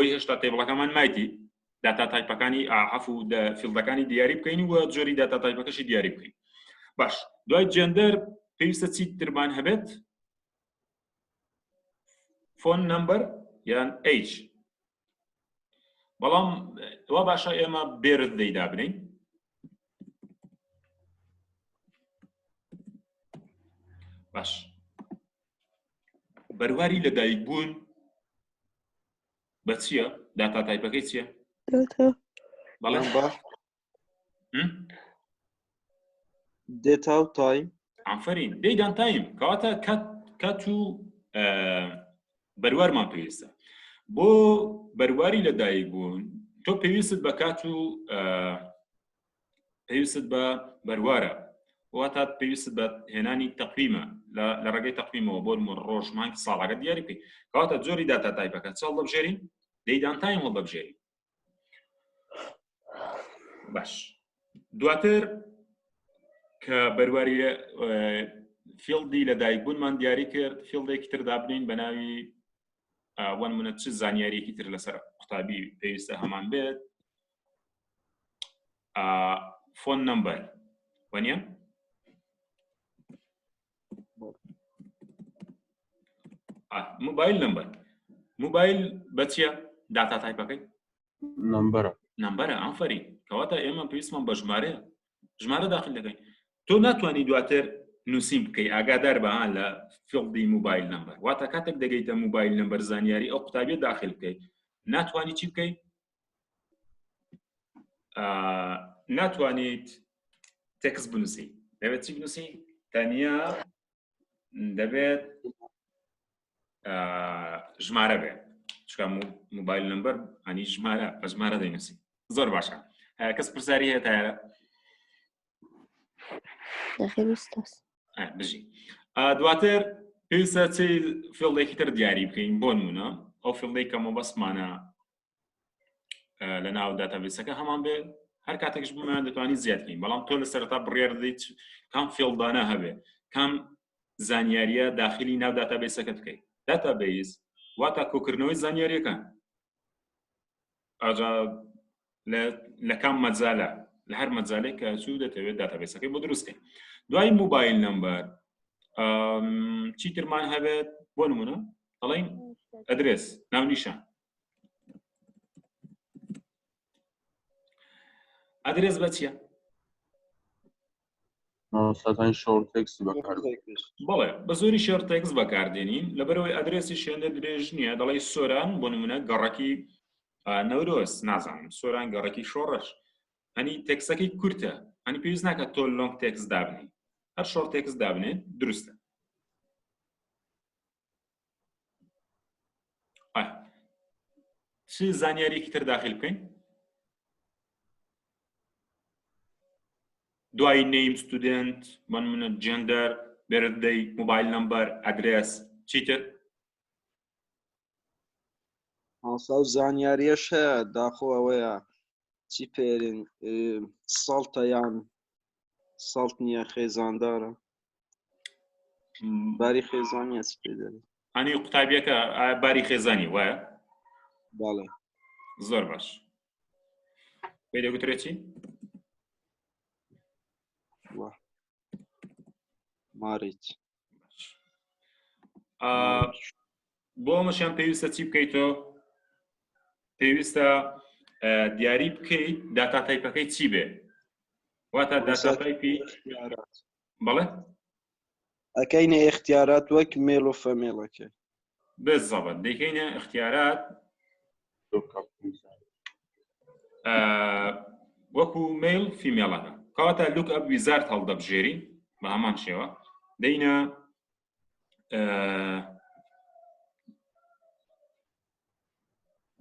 بۆی هێشتا تێبڵەکەمان مایتی داتا تایپەکانی عفو فیلدەکانی دیاری بکەین و جۆری داتا تایپەکەشی دیاری بکەین. باش دوای جێندەر پێویستە چی ترمان هەبێت؟ فۆن نمبەر یان ئیج. بەڵام وا باشە ئێمە بێرت دەیدا بنین. باش بەرواری لەدایکبوون بە چییە؟ داتا تایپەکەی چییە؟ بەڵێ دێتا و تایم. ئافرین دەیدان تایم کەواتە کات و بەروارمان پێویستە. بۆ بەرواری لەدایکبوون تۆ پێویستت بە کات و پێویستت بە بەروارە واتە پێویستت بە هێنانی تەقویمە لە ڕێگەی تەقویمەوە بۆ ڕۆژ مانگ ساڵەکە دیاری بکەیت. کەواتە جۆری داتا تایپەکە چاڵ دەبژێرین دەیدان تایم هەڵ دەبژێرین. باش دواتر کە بەرواری فیلدی لەدایکبوونمان دیاری کرد فیلدێکی تر دابنین بە ناوی وان منە چ زانیاریەکی تر لەسەر قوتابی پێویستە هەمان بێت فۆن نمبەر وانە موبایل نمبەر. موبایل بە چییە داتا تایپەکەی؟ نمبەرە. ئافرین کەواتە ئێمە پێویستمان بە ژمارە داخل دەکەین. تۆ ناتوانانی دواتر نووسین بکەی ئاگادار بەهان لە فیلدی موبایل نمبەر واتە کاتێک دەگەیتە موبایل نمبەر زانیاری ئەو قوتابیە داخل بکەیت ناتوانانی چی بکەیت؟ ناتوانیت تێکس بنووسی. دەبێت چی بنووسی؟ تەنیا دەبێت ژمارە بێت چکە موبایل نمبەر ئەنی ژمارە بە ژمارە دەینووسی. زۆر باشە. کەس پرسیاری هەیە تایە؟ بژی. دواتر پێویستە چی فیلدێکی تر دیاری بکەین بۆ نمونە ئەو فیلدەی کە مەبەستمانە لە ناو داتابێسەکە هەمان بێت هەر کاتێکش بمان دەتوانانی زیادکەین بەڵام تۆ لە سەرەتا بڕێر دەیت کام فیلدانە هەبێ کام زانیاریە داخلی ناو داتابێسەکە بکەیت. داتابێز واتە کۆکردنەوەی زانیاریەکان ئاجا لە کام مەجالە لە هەر مەجالێک کە چوو دەتەوێت داتابێسەکەی بۆ دروستکەین. دوای موبایل نمبەر چی ترمان هەبێت بۆ نمونە دەڵێن ئەدرێس ناونیشان. ئەدرێس بە چییە؟ بەڵێ بە زۆری شۆرتێکس بەکاردێنین لەبەرەوەی ئەدرێسی شوێنە درێژ نییە دەڵێ سۆران بۆ نمونە گەڕەکی نەورۆس نازانم سۆران گەڕەکی شۆڕەش هەنی تێکسەکەی کورتە هەنی پێویست ناکات تۆ لۆنگ تێکس دابنی هەر شۆڕ تێکس دابنێت دروستە. چ زانیاریەکی تر داخل بکەین؟ دوای نیم ستودنت من منە جێندەر بێردەی موبایل نمبەر ئەدرێس چیتر؟ ئاساو زانیاریەش هەیە داخۆ ئەوەیە چی پێرین ساڵتە یان ساڵت نییە خێزاندارە باری خێزانیە چ پێ دەێت ئەنی قوتابیەکە باری خێزانی وایە؟ باڵێ زۆر باش. پێ دەگوترێت چی؟ ماریت. بۆ ئەمەشیان پێویستە چی بکەیتەوە؟ پێویستە دیاری بکەیت داتا تایپەکەی چی بێ واتە داتا تایپی بەڵێ ئەکەینە اختیارات وەک مێڵ و فەمێڵەکە بالضبط دەیکەینە اختیارات وەکو مێڵ فیمێڵەکە کەواتە لوک ئەپ ویزارد هەڵدەبژێری بە هەمان شێوە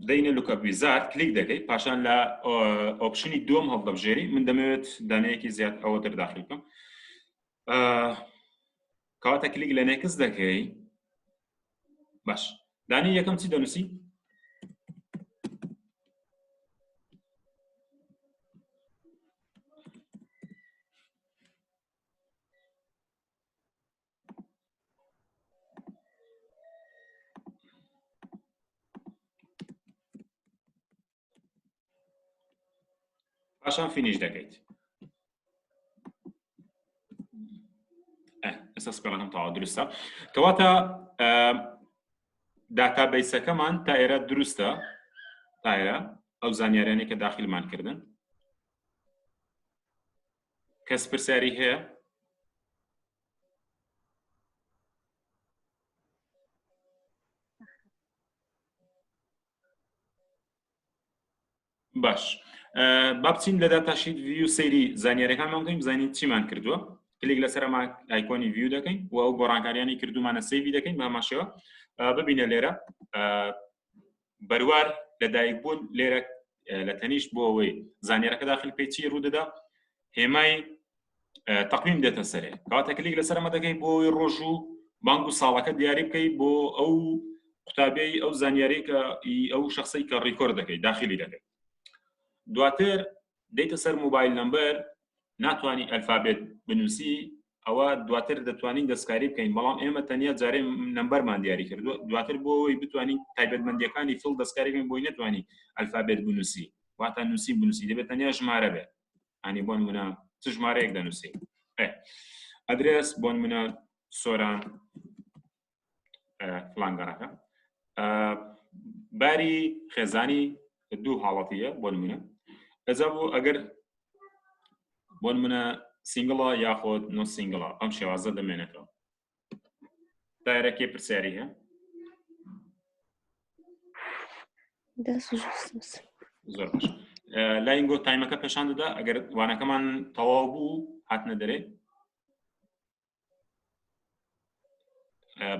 دەینە لوکەپ ویزارد کلیک دەکەیت پاشان لە ئۆپشنی دووەم هەڵدەبژێری من دەمەوێت دانەیەکی زیاد ئەوەتر داخل بکەم کەواتە کلیک لە نێکس دەکەی باش دانی یەکەم چی دەنووسی؟ پاشان فینیش دەکەیت. ئێستا سپێڵەکەم تەواو دروستە. کەواتە داتابیسەکەمان تا ئێرە دروستە، تا ئێرە ئەو زانیاریانەی کە داخلمان کردن. کەس پرسیاری هەیە؟ باش. با بچین لە داتاشیت ڤیو سەیری زانیاریەکانمان بکەین بزانین چیمان کردووە. کلیک لەسەر ئەمە ئایکۆنی ڤیو دەکەین و ئەو گۆڕانکاریانی کردومانە سەیڤی دەکەین بە هەمان شێوە. ببینە لێرە بەروار لەدایکبوون لێرە لە تەنیشت بۆ ئەوەی زانیارەکە داخل پێی چی ڕوودەدا هێمای تەقویم دێتە سەرێ. کەواتە کلیک لەسەر ئەمە دەکەی بۆ ئەوەی ڕۆژ و بانگ و ساڵەکە دیاری بکەی بۆ ئەو قوتابیەی ئەو زانیاری کە ئەو شخصی کە ڕیکۆرد دەکەی داخلی دەکەی. دواتر دەیتە سەر موبایل نمبەر ناتوانانی ئەلفابێت بنووسی ئەوە دواتر دەتوانین دەستکاری بکەین بەڵام ئێمە تەنیا جارێ نمبەرمان دیاری کردو دواتر بۆ ئەوەی بتوانین تایبەتمەندیەکانی فڵ دەستکاریکەین بۆی نەتوانی ئەلفابێت بنووسی واتە نووسی بنووسی دەبێت تەنیا ژمارە بێت ئەنی بۆ نمونە چ ژمارەیەک دەنووسی ئەدرێس بۆ نمونە سۆران فڵانگەڕەکە باری خێزانی دوو حاڵەتیە بۆ نمونە ئەجا بۆ ئەگەر بۆ نمونە سینگڵە یاخۆت نۆ سینگڵە ئەم شێوازە دەمێنێتەوە. دایرەکێ پرسیاری هەیە؟ زۆر باش. لاینگۆ تایمەکە پێشان دەدا ئەگەر وانەکەمان تەواو بوو هاتنە دەرێ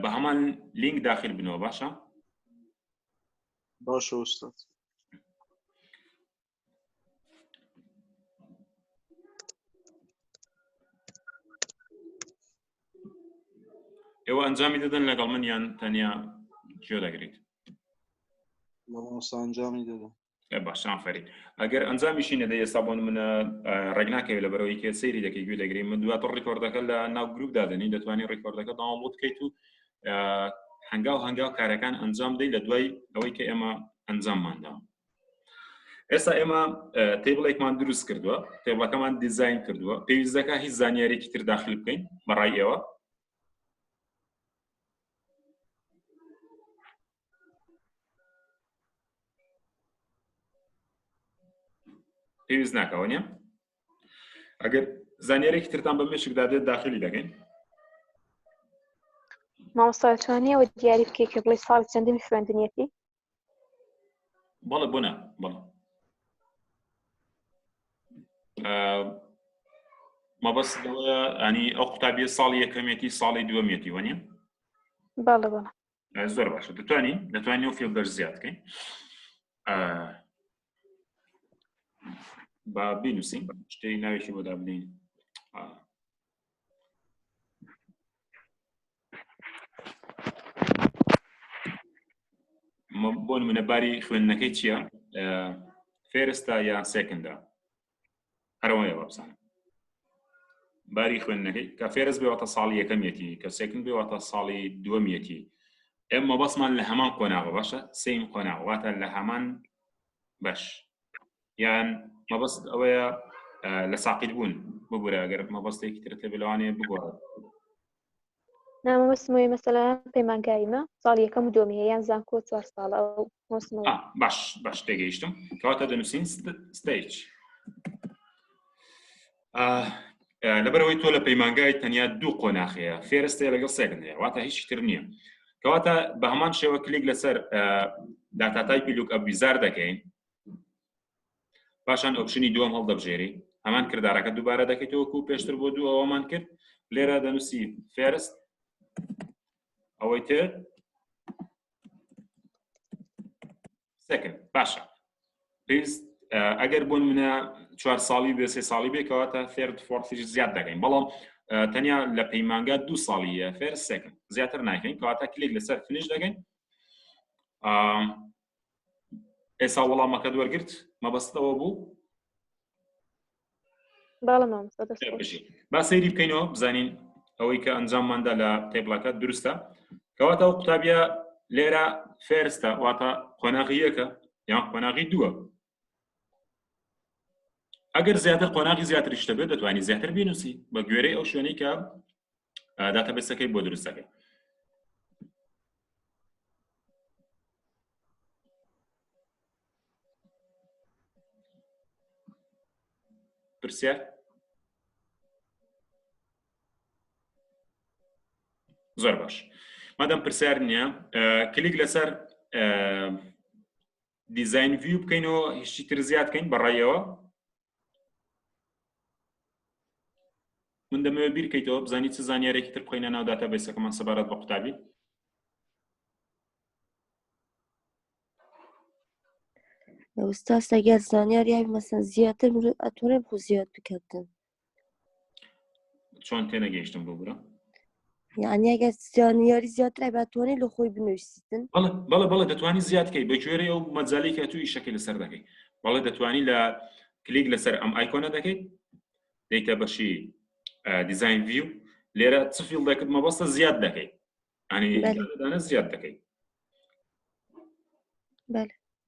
بە هەمان لینک داخل بنەوە باشە؟ باشە ئوستاد. ئێوە ئەنجامی دەدەن لەگەڵ من یان تەنیا گوێ دەگریت؟ مامۆستا ئەنجامی دەدەن. باشان فەرید. ئەگەر ئەنجامیشی نەدە ئێستا بۆ منە ڕێک ناکەوێت لە بەرەوەی کێ سەیری دەکەی گوێ دەگرین من دواتر ڕیکۆردەکە لە ناو گروپ دادەنی دەتوانین ڕیکۆردەکە داوانلۆد بکەیت و هەنگاو کارەکان ئەنجام دەی لە دوای ئەوەی کە ئێمە ئەنجامماندا. ئێستا ئێمە تێبڵێکمان دروست کردووە تێبڵەکەمان دیزاین کردووە پێویستەکە هیچ زانیارێکی تر داخل بکەین بەڕای ئێوە پێویست ناکەوە نیە؟ ئەگەر زانیارێکی ترتان بە مێشکدا دێت داخلی دەکەین مامۆستا دەتوانێت ئەوە دیاری بکەیت کە بڵێ ساڵی چەندەمی خوێندنیەتی؟ بەڵێ بۆنە بەڵێ مەبەستەوە ئەنی ئەو قوتابیە ساڵی یەکەمێتی ساڵی دووەمێتی وەنیە؟ بەڵێ بەڵێ زۆر باشە دەتوانین ئەو فیلدەر زیاد بکەین با بینوسین شتێکی ناوێکی بۆ دابنین بۆ نمونە باری خوێندنەکەی چییە؟ فێرستە یان سێکندە؟ هەرەوەیە بابزانم باری خوێندنەکەی کە فێرست بێواتە ساڵی یەکەمێتی کە سێکند بێواتە ساڵی دووەمێتی ئێمە بەسمان لە هەمان قۆناغە باشە سێم قۆناغ واتە لە هەمان بەش یان مەبەست ئەوەیە لە ساقیت بوون ببوورە ئەگەر مەبەستێکی ترتە بلوانێ بگۆڕێت نامەوەستمەوەی مەسەلا پەیمانگاییمە ساڵی یەکەم و دووەمی هەیە یان زانکۆ 4 ساڵە ئەو مۆسمەوە باش تێگەیشتم کەواتە دەنووسین ستەیج لەبەرەوەی تۆ لە پەیمانگای تەنیا دوو قۆناغەیە فێرستەیە لەگەڵ سێکند هەیە واتە هیچ تر نییە کەواتە بە هەمان شێوە کلیک لەسەر داتاتایپی لوک ئەپ ویزار دەکەین پاشان ئۆپشنی دووەم هەڵدەبژێری هەمان کردارەکە دووبارە دەکەیتەوە و پێشتر بۆ دوو ئەوەمان کرد لێرە دەنووسی فێرست ئەوەی تر سێکند باشە پێویست ئەگەر بوون منە 4 ساڵی بێ 3 ساڵی بێ کەواتە فێرد فۆرسیش زیاد دەکەین بەڵام تەنیا لە پەیمانگا 2 ساڵیە فێر سێکند زیاتر ناکەین کەواتە کلیک لەسەر فینیش دەکەین ئێستا وەڵامەکە دووەرگرت مەبەستەوە بوو با سەیری بکەینەوە بزانین ئەوەی کە ئەنجامماندا لە تێبڵەکە دروستە کەواتە ئەو قوتابیە لێرە فێرستە واتە قۆناغی یەکە یان قۆناغی دووە ئەگەر زیاتر قۆناغی زیاتریش دەبێت دەتوانانی زیاتر بینوسی بە گوێرەی ئەو شوێنەی کە داتابێسەکەی بۆ دروست دەکەیت. پرسیار؟ زۆر باش. مادەم پرسیار نییە، کلیک لەسەر دیزاین ڤیو بکەینەوە هیچی تر زیاد بکەین بەڕێیەوە. من دەمەوێت بیر بکەیتەوە بزانی چ زانیارێکی تر بخۆینە ناو داتابێسەکەمان سەبارەت بە قوتابی. ئێستا ئەگەر زانیاری مەسەن زیاتر ئەتوانێت بۆ زیاد بکردن. چۆن تێنەگەیشتم بۆ برە؟ یعنی ئەگەر زانیاری زیاتر ئەتوانێت لە خۆی بنووسیتن. بەڵێ دەتوانی زیاد بکەیت بە گوێرەی ئەو مەجالی کە توی شەکل لەسەر دەکەیت. بەڵێ دەتوانی لە کلیک لەسەر ئەم ئایکۆنە دەکەیت دەیتە بەشی دیزاین ڤیو لێرە چ فیڵدێکت مەبەستە زیاد دەکەیت ئەنی زیاد دەکەیت.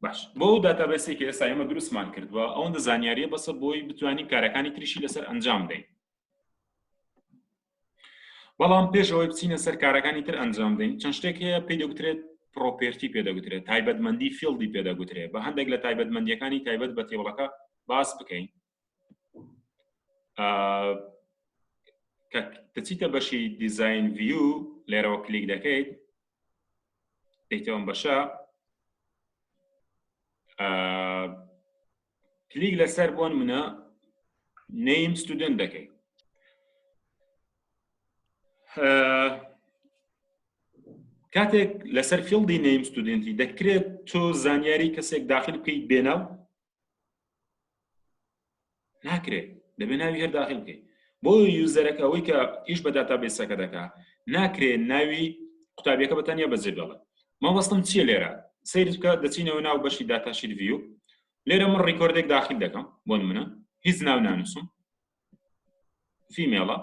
باش بۆ داتابێسێکی ئێستا ئێمە دروستمان کردووە ئەوەندە زانیاریە بەسە بۆی بتوانین کارەکانی تریشی لەسەر ئەنجام بدەین. بەڵام پێشەوەی بچینە سەر کارەکانی تر ئەنجام بدەین چەند شتێک هەیە پێی دەگوترێت پرۆپێرتی پێدەگوترێت تایبەتمەندی فیڵدی پێدەگوترێت بە هەندێک لە تایبەتمەندیەکانی تایبەت بە تێوەڵەکە باس بکەین. کە دەچیتە بەشی دیزاین ڤیو لێرەوە کلیک دەکەیت دەیتەوە بەشە کلیک لەسەر بۆن منە نەیم ستودنت دەکەیت. کاتێک لەسەر فیڵدی نەیم ستودنتی دەکرێت تۆ زانیاری کەسێک داخل بکەیت بێناو ناکرێت دەبێت ناوی هەر داخل بکەیت. بۆ یوزەرەکە ئەوەی کە ئیش بە داتابێسەکە دەکات ناکرێت ناوی قوتابیەکە بەتەنیا بەجێ بڵێ. مەبەستم چییە لێرە؟ سەیرت بکە دەچینەوە ناو بەشی داتاشیت ڤیو لێرە من ڕیکۆردێک داخل دەکەم بۆن منە هیچ ناو نانووسم فیمێڵە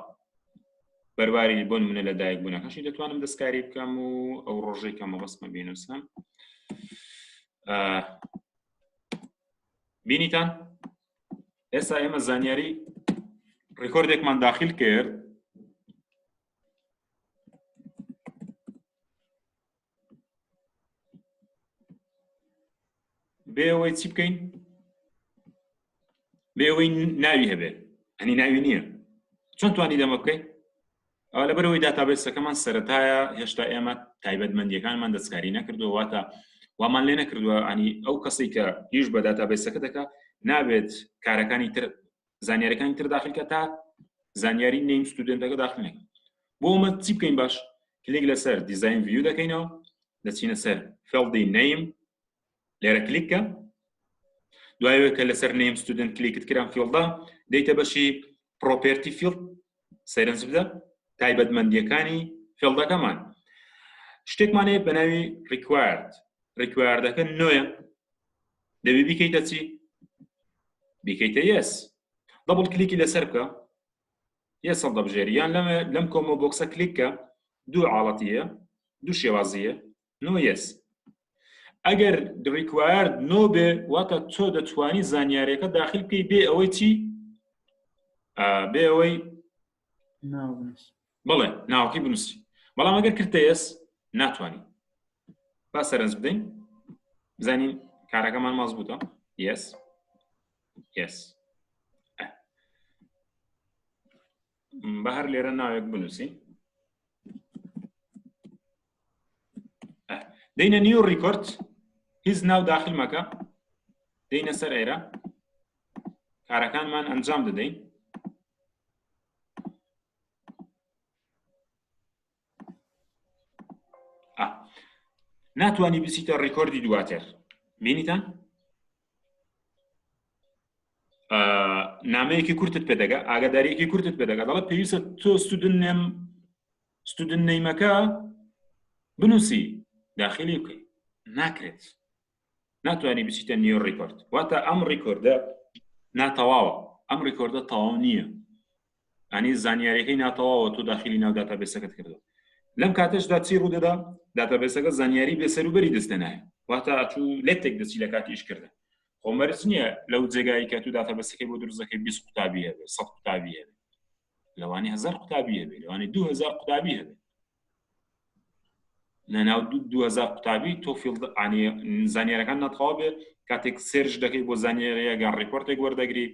بەرباری بۆن منە لە دایک بوونەکەشی دەتوانم دەستکاری بکەم و ئەو ڕۆژەی کە مەبەستمە بینوسم. بینیتان ئێستا ئێمە زانیاری ڕیکۆردێکمان داخل کرد بێ ئەوەی چی بکەین؟ بێ ئەوەی ناوی هەبێت ئەنی ناوی نییە. چۆن توانی دەمە بکەیت؟ ئەوە لەبەرەوەی داتابێسەکەمان سەرەتایە هێشتا ئێمە تایبەتمەندیەکانمان دەستکاری نەکردووە واتە وامان لێ نەکردووە ئەنی ئەو کەسێک کە هیچ بە داتابێسەکە دەکات نابێت کارەکانی تر زانیاریەکانی تر داخلکە تا زانیاری نەیم ستودنتەکە داخل نەکەن. بۆ ئەمە چی بکەین باش؟ کلیک لەسەر دیزاین ڤیو دەکەینەوە دەچینە سەر فیڵدی نەیم لێرە کلیککە دوایەوە کە لەسەر نەیم ستودنت کلیکت کران فیڵدا دەیتە بەشی پرۆپێرتی فیڵد سەیرنج بدە تایبەتمەندیەکانی فیڵدەکەمان شتێکمانەیە بە ناوی ڕیکواردەکە نوێە دەبێ بیکەیتە چی؟ بیکەیتە یەس دەبڵ کلیکی لەسەر بکە یەس هەڵدەبژێری یان لەم کۆمە بۆکسە کلیککە دوو حاڵەتیە دوو شێوازیە نۆ یەس. ئەگەر ریکوایرد نۆ بێ واتە تۆ دەتوانی زانیاریەکە داخل بکەی بێ ئەوەی چی؟ بێ ئەوەی بڵێ ناوەکەی بنووسی. بەڵام ئەگەر کردتە یەس ناتوانی. با سەرنج بدەین بزانین کارەکەمان مەزبووتە. یەس یەس بە هەر لێرە ناوێک بنووسی دەینە نیو ریکۆرد هیچ ناو داخل مەکە دەینە سەر ئێرە کارەکانمان ئەنجام دەدەین. ناتوانی بچیتە ڕیکۆردی دواتر بینیتان؟ نامەیەکی کورتت پێدەگا ئاگاداریەکی کورتت پێدەگا دەڵێ پێویستە تۆ ستودنت نەیمەکە بنووسی داخلی بکەیت ناکرێت ناتوانی بچیتە نیو ریکۆرد واتە ئەم ریکۆردە ناتەواوە ئەم ریکۆردە تەواو نییە ئەنی زانیاریەکەی ناتەواوە تۆ داخلی ناو داتابێسەکەت کردەوە. لەم کاتەشدا چی ڕوودەدا؟ داتابێسەکە زانیاری بێسەروبەری دەستێنایە واتە چوو لێتێک دەچی لە کاتی ئیشکردن. خۆ خۆ مەرج نییە لەو جێگایی کە تو داتەبەسەکەی بۆ دروستەکەی 20 قوتابی هەبێ 100 قوتابی هەبێ لەوانەیە 1000 قوتابی هەبێ لەوانەیە 2000 قوتابی هەبێ لەناو 2000 قوتابی تۆ زانیاریەکان نەتەواو بێت کاتێک سێرش دەکەی بۆ زانیاریەکان ڕیپۆرتێک وەردەگری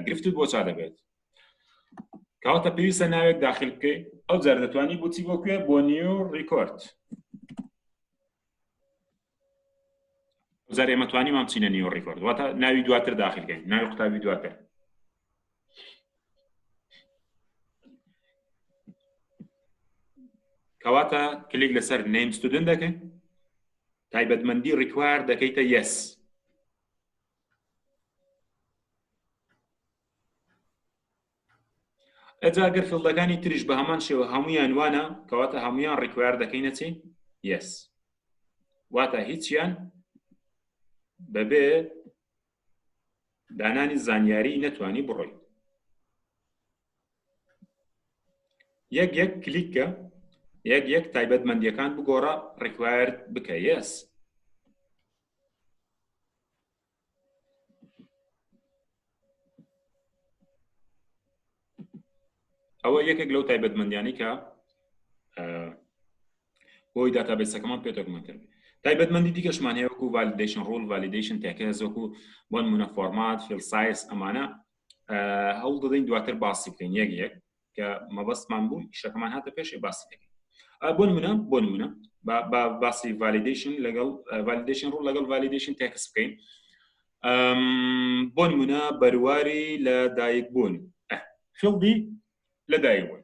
گرفتت بۆ چا دەبێت کەواتە پێویستە ناوێک داخل بکەی ئەو جار دەتوانی بۆچی بۆ کوێ بۆ نیو ڕیکۆرد زار ئێمە توانیمان بچینە نیو ڕیکۆرد واتە ناوی دواتر داخلکەین ناوی قوتابی دواتر کەواتە کلیک لەسەر نیم ستودنت دەکەین تایبەتمەندی ڕیکوارد دەکەیتە یەس ئەجا گەر فیڵدەکانی تریش بە هەمان شێوە هەمویان وانە کەواتە هەمویان ڕیکوارد دەکەینە چی یەس واتە هیچیان بەبێ دانانی زانیاری نەتوانی بڕۆی یەک یەک کلیککە یەک یەک تایبەتمەندیەکان بگۆڕە ڕیکوارد بکە یەس ئەوە یەکێک لەو تایبەتمەندیانی کە بۆی داتابێسەکەمان پێ دۆکمەنتەر بێت تایبەتمەندی دیکەشمان هەیە وەکو ڤالیدیشن ڕول ڤالیدیشن تێکەز وەکو بۆ نمونە فۆرمات فیل سایز ئەمانە هەوڵ دەدەین دواتر باسی بکەین یەک یەک کە مەبەستمان بوو ئیشەکەمان هاتە پێشێ باسی دەکەین بۆ نمونە با باسی ڤالیدیشن لەگەڵ ڤالیدیشن ڕول لەگەڵ ڤالیدیشن تێکس بکەین بۆ نمونە بەرواری لە دایکبوون فیڵدی لە دایکبوون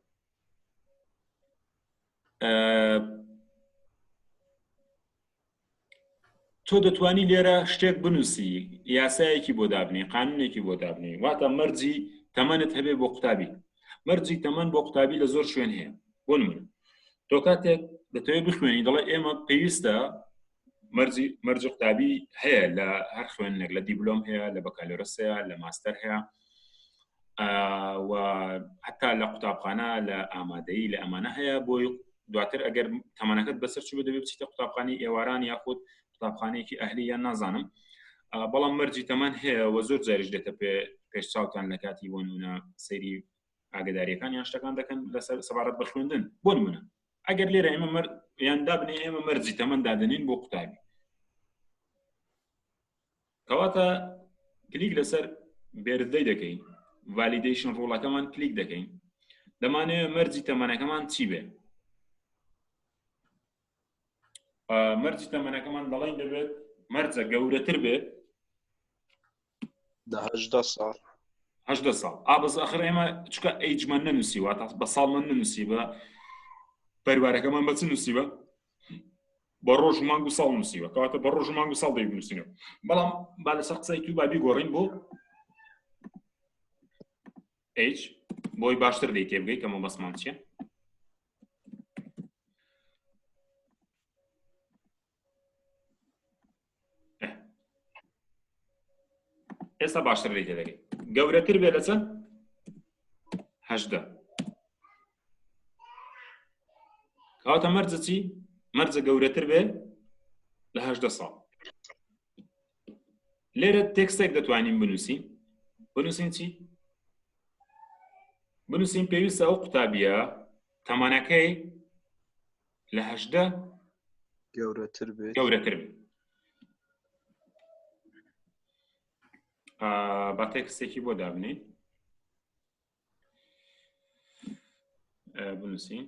تۆ دەتوانی لێرە شتێک بنووسی یاسایەکی بۆ دابنی قانونێکی بۆ دابنی واتە مەرجی تەمەنت هەبێ بۆ قوتابی مەرجی تەمەن بۆ قوتابی لە زۆر شوێن هەیە بۆ نمونە تۆ کاتێک دەتەوێت بخوێنی دەڵێ ئێمە پێویستە مەرجی قوتابی هەیە لە هەر خوێنێک لە دیبلۆم هەیە لە بەکالۆرەس هەیە لە ماستەر هەیە و حتا لە قوتابخانە لە ئامادەیی لە ئەمانە هەیە بۆی دواتر ئەگەر تەمەنەکەت بەسەر چوو دەبێت بچیتە قوتابخانەی ئێواران یاخود قوتابخانەیەکی ئەهلی یان نازانم بەڵام مەرجی تەمەن هەیە و زۆر جاریش دێتە پێش چاوتان لە کاتی بۆ نمونە سەیری ئاگداریەکان یان شتەکان دەکەن لەسەر سەبارەت بە خوێندن بۆ نمونە ئەگەر لێرە ئێمە یان دابنێ ئێمە مەرجی تەمەن دادنین بۆ قوتابی کەواتە کلیک لەسەر بێردەی دەکەین ڤالیدیشن ڕۆڵەکەمان کلیک دەکەین دەمانەوێت مەرجی تەمەنەکەمان چی بێ مەرجی تەمەنەکەمان دەڵێن دەبێت مەرجە گەورەتر بێت 18 ساڵ 18 ساڵ ئابز ئەخر ئێمە چکە ئەیجمان نەنووسی واتە بە ساڵمان نەنووسی بە پەروارەکەمان بە چ نووسیوە بە ڕۆژ و مانگ و ساڵ نووسیوە کەواتە بە ڕۆژ و مانگ و ساڵ دەیبنووسینەوە بەڵام با لەسەر قسەی تو بابی گۆڕین بۆ ئەیج بۆی باشتر دەی تێبگەی کە مەبەستمان چییە ئێستا باشتر دەی تێدەگەی گەورەتر بێ لە چەند 18 کەواتە مەرجە چی مەرجە گەورەتر بێ لە 18 ساڵ لێرە تێکستێک دەتوانین بنووسین چی بنووسین پێویستە ئەو قوتابیە تەمەنەکەی لە 18 گەورەتر بێت با تێکستێکی بۆ دابنین بنووسین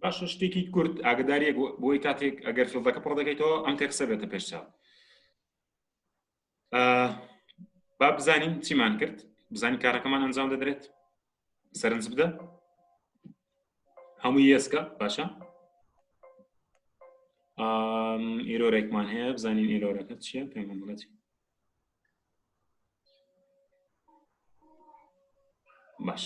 باش شتێکی کورت ئاگداریە بۆی کاتێک ئەگەر فیڵدەکە پڕ دەکەیتەوە ئەم تێکسە بێتە پێش چاو با بزانین چیمان کرد بزانین کارەکەمان ئەنجام دەدرێت سەرنج بدە هەمووی یەسکە باشە ئیرۆرێکمان هەیە بزانین ئیرۆرەکە چییە پێمان بڵێتی باش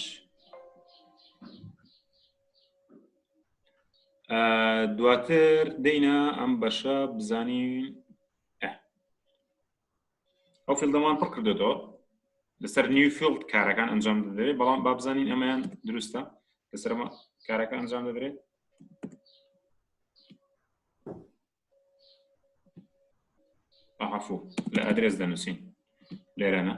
دواتر دەینە ئەم بەشە بزانین ئەو فیلدەمان پڕ کردێتەوە لەسەر نیو فیلد کارەکان ئەنجام دەدرێت بەڵام با بزانین ئەمەیان دروستە لەسەر کارەکە ئەنجام دەدرێت عفو لە ئەدرێس دەنووسین لێرەنە